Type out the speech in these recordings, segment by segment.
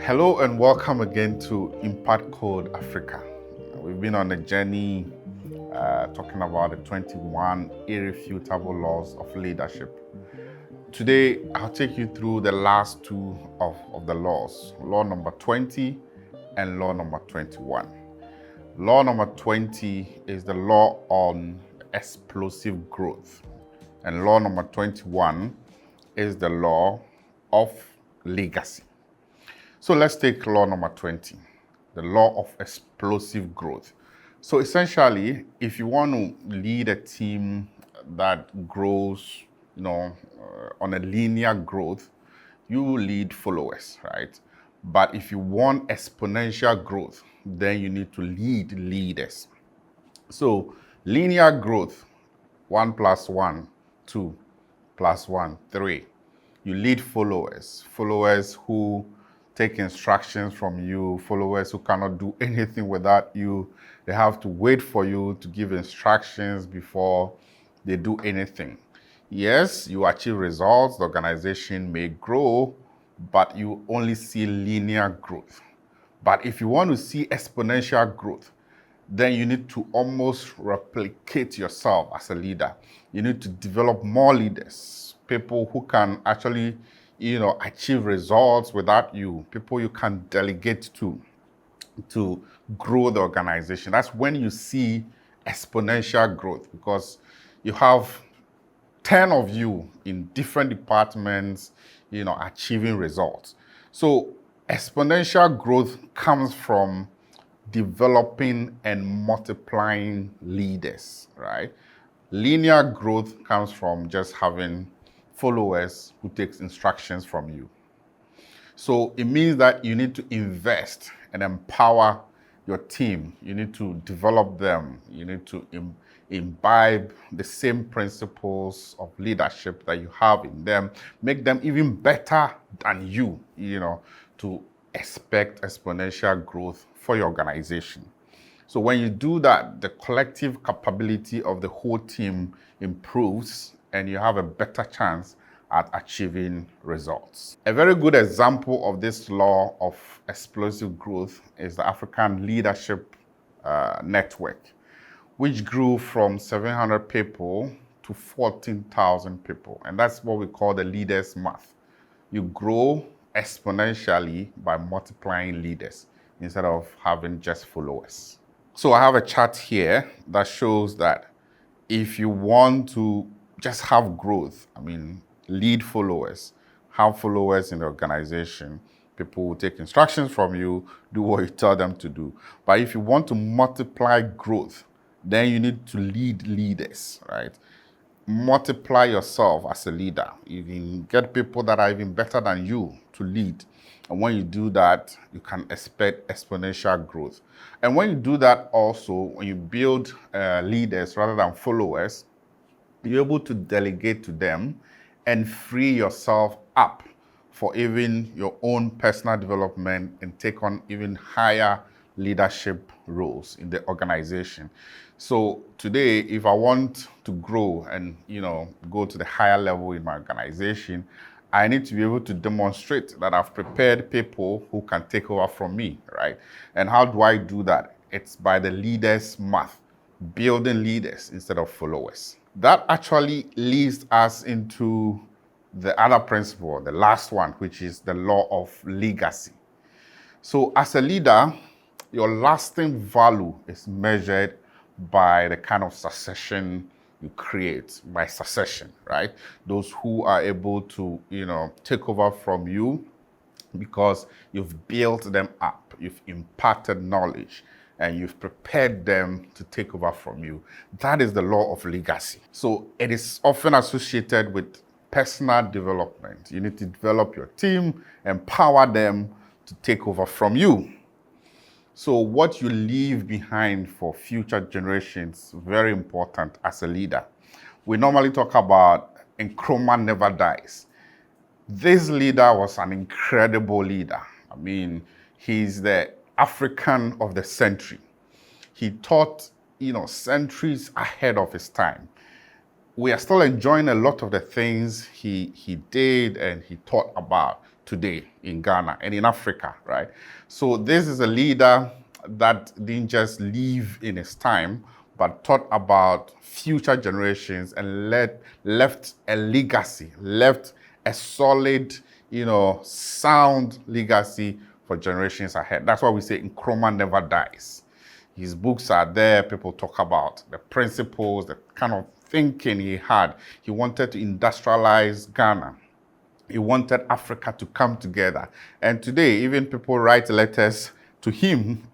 Hello and welcome again to Impact Code Africa. We've been on a journey talking about the 21 irrefutable laws of leadership. Today, I'll take you through the last two of the laws, law number 20 and law number 21. Law number 20 is the law on explosive growth, and law number 21 is the law of legacy. So let's take law number 20, the law of explosive growth. So essentially, if you want to lead a team that grows, on a linear growth, you lead followers, right? But if you want exponential growth, then you need to lead leaders. So linear growth, 1 + 1, 2 + 1, 3. You lead followers who take instructions from you, followers who cannot do anything without you. They have to wait for you to give instructions before they do anything. Yes, you achieve results, the organization may grow, but you only see linear growth. But if you want to see exponential growth, then you need to almost replicate yourself as a leader. You need to develop more leaders, people who can actually, achieve results without you, people you can delegate to grow the organization. That's when you see exponential growth, because you have 10 of you in different departments, achieving results. So exponential growth comes from developing and multiplying leaders, right? Linear growth comes from just having followers who takes instructions from you. So it means that you need to invest and empower your team. You need to develop them. You need to imbibe the same principles of leadership that you have in them, make them even better than you, to expect exponential growth for your organization. So when you do that, the collective capability of the whole team improves and you have a better chance at achieving results. A very good example of this law of explosive growth is the African Leadership Network, which grew from 700 people to 14,000 people. And that's what we call the leaders math. You grow exponentially by multiplying leaders instead of having just followers. So I have a chart here that shows that if you want to just have growth, lead followers, have followers in the organization, people will take instructions from you, do what you tell them to do. But if you want to multiply growth, then you need to lead leaders, right? Multiply yourself as a leader. You can get people that are even better than you to lead. And when you do that, you can expect exponential growth. And when you do that also, when you build leaders rather than followers, you're able to delegate to them and free yourself up for even your own personal development and take on even higher leadership roles in the organization. So today, if I want to grow and go to the higher level in my organization, I need to be able to demonstrate that I've prepared people who can take over from me, right? And how do I do that? It's by the leaders math, building leaders instead of followers. That actually leads us into the other principle, the last one, which is the law of legacy. So as a leader, your lasting value is measured by the kind of succession you create, by succession, right? Those who are able to, take over from you because you've built them up, you've imparted knowledge, and you've prepared them to take over from you. That is the law of legacy. So it is often associated with personal development. You need to develop your team, empower them to take over from you. So what you leave behind for future generations, very important as a leader. We normally talk about Nkrumah never dies. This leader was an incredible leader. He's the African of the century. He taught, centuries ahead of his time. We are still enjoying a lot of the things he did and he taught about. today in Ghana and in Africa, right? So this is a leader that didn't just live in his time, but thought about future generations and left a legacy, left a solid, sound legacy for generations ahead. That's why we say Nkrumah never dies. His books are there. People talk about the principles, the kind of thinking he had. He wanted to industrialize Ghana. He wanted Africa to come together. And today, even people write letters to him,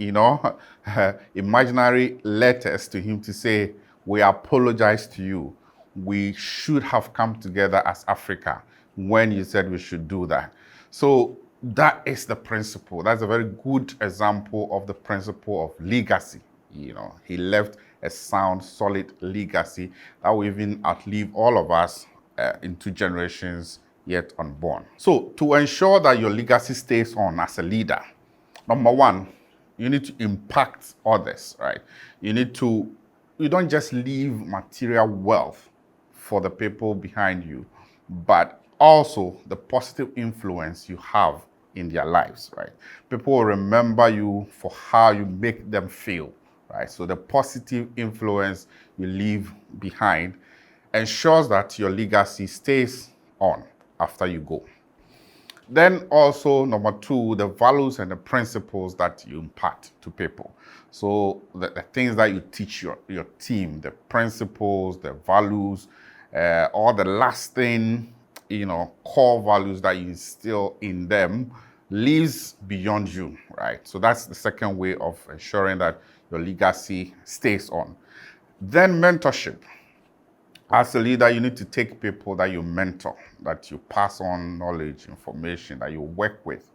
imaginary letters to him to say, we apologize to you. We should have come together as Africa when you said we should do that. So that is the principle. That's a very good example of the principle of legacy. He left a sound, solid legacy that will even outlive all of us in 2 generations yet unborn. So to ensure that your legacy stays on as a leader, number one, you need to impact others, right? You don't just leave material wealth for the people behind you, but also the positive influence you have in their lives, right? People will remember you for how you make them feel, right? So the positive influence you leave behind ensures that your legacy stays on after you go. Then also, number 2, the values and the principles that you impart to people. So the things that you teach your team, the principles, the values, all the lasting, core values that you instill in them lives beyond you, right? So that's the second way of ensuring that your legacy stays on. Then mentorship. As a leader, you need to take people that you mentor, that you pass on knowledge, information, that you work with.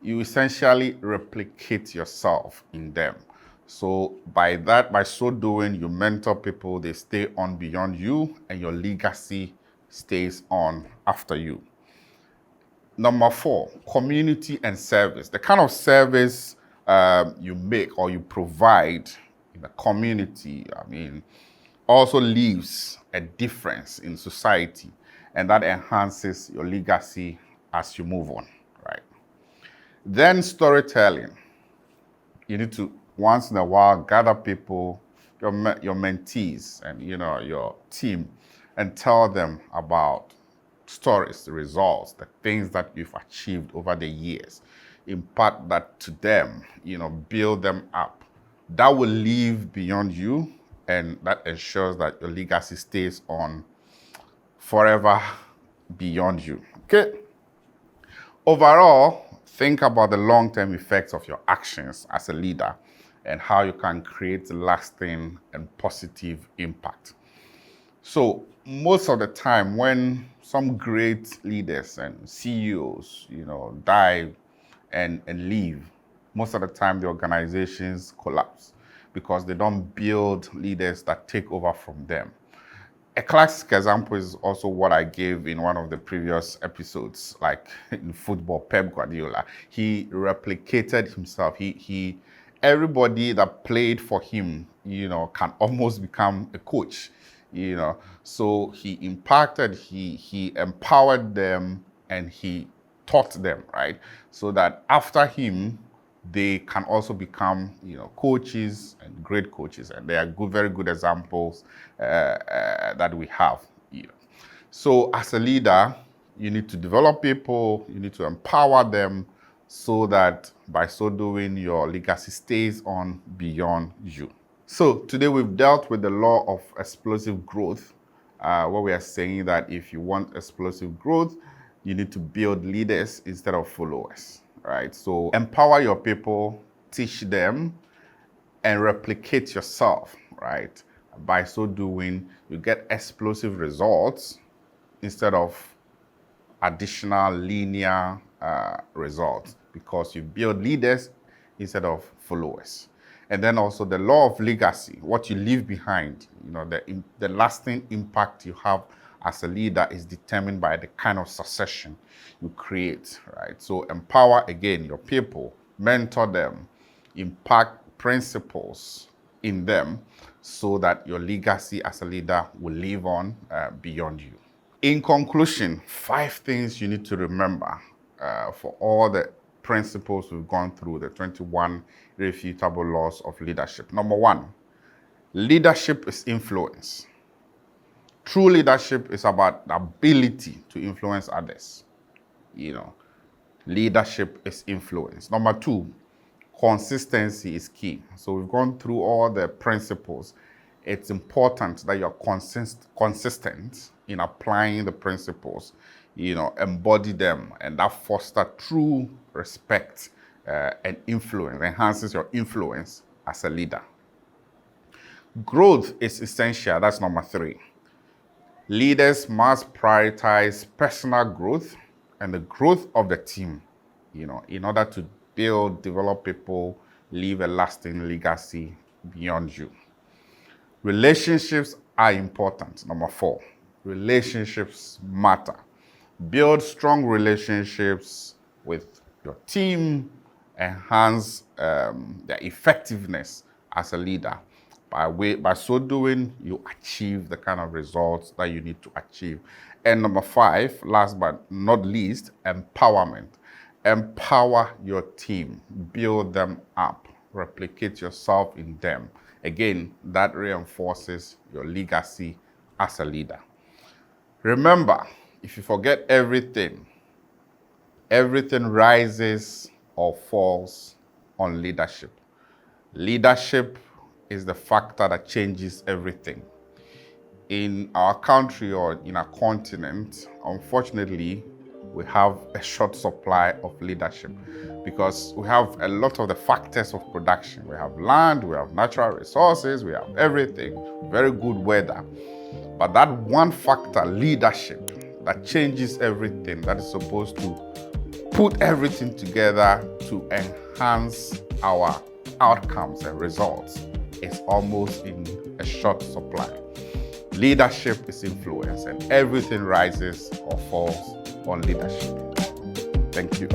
You essentially replicate yourself in them. So by so doing, you mentor people, they stay on beyond you, and your legacy stays on after you. Number 4, community and service. The kind of service you make or you provide in the community, also leaves a difference in society, and that enhances your legacy as you move on, right? Then storytelling. You need to, once in a while, gather people, your mentees and your team, and tell them about stories, the results, the things that you've achieved over the years. Impart that to them, build them up. That will live beyond you, and that ensures that your legacy stays on forever beyond you. Okay? Overall, think about the long-term effects of your actions as a leader and how you can create lasting and positive impact. So most of the time when some great leaders and CEOs, die and leave, most of the time the organizations collapse because they don't build leaders that take over from them. A classic example is also what I gave in one of the previous episodes, like in football, Pep Guardiola. He replicated himself. Everybody that played for him, can almost become a coach, So he impacted, he empowered them, and he taught them, right? So that after him, they can also become, coaches and great coaches. And they are very good examples that we have. So as a leader, you need to develop people, you need to empower them so that by so doing, your legacy stays on beyond you. So today we've dealt with the law of explosive growth, where we are saying that if you want explosive growth, you need to build leaders instead of followers. Right? So empower your people, teach them, and replicate yourself, right? By so doing, you get explosive results instead of additional linear results, because you build leaders instead of followers. And then also the law of legacy, what you leave behind, the lasting impact you have as a leader is determined by the kind of succession you create, right? So empower, again, your people, mentor them, impact principles in them so that your legacy as a leader will live on beyond you. In conclusion, 5 things you need to remember for all the principles we've gone through, the 21 irrefutable laws of leadership. Number one, leadership is influence. True leadership is about the ability to influence others. Leadership is influence. Number two, consistency is key. So we've gone through all the principles. It's important that you're consistent in applying the principles, embody them, and that fosters true respect and influence, enhances your influence as a leader. Growth is essential. That's number three. Leaders must prioritize personal growth and the growth of the team, in order to develop people, leave a lasting legacy beyond you. Relationships are important. Number four, relationships matter. Build strong relationships with your team, enhance their effectiveness as a leader. By so doing, you achieve the kind of results that you need to achieve. And number five, last but not least, empowerment. Empower your team, build them up, replicate yourself in them. Again, that reinforces your legacy as a leader. Remember, if you forget everything rises or falls on leadership. Leadership is the factor that changes everything. In our country or in our continent, unfortunately, we have a short supply of leadership because we have a lot of the factors of production. We have land, we have natural resources, we have everything, very good weather. But that one factor, leadership, that changes everything, that is supposed to put everything together to enhance our outcomes and results, is almost in a short supply. Leadership is influence, and everything rises or falls on leadership. Thank you.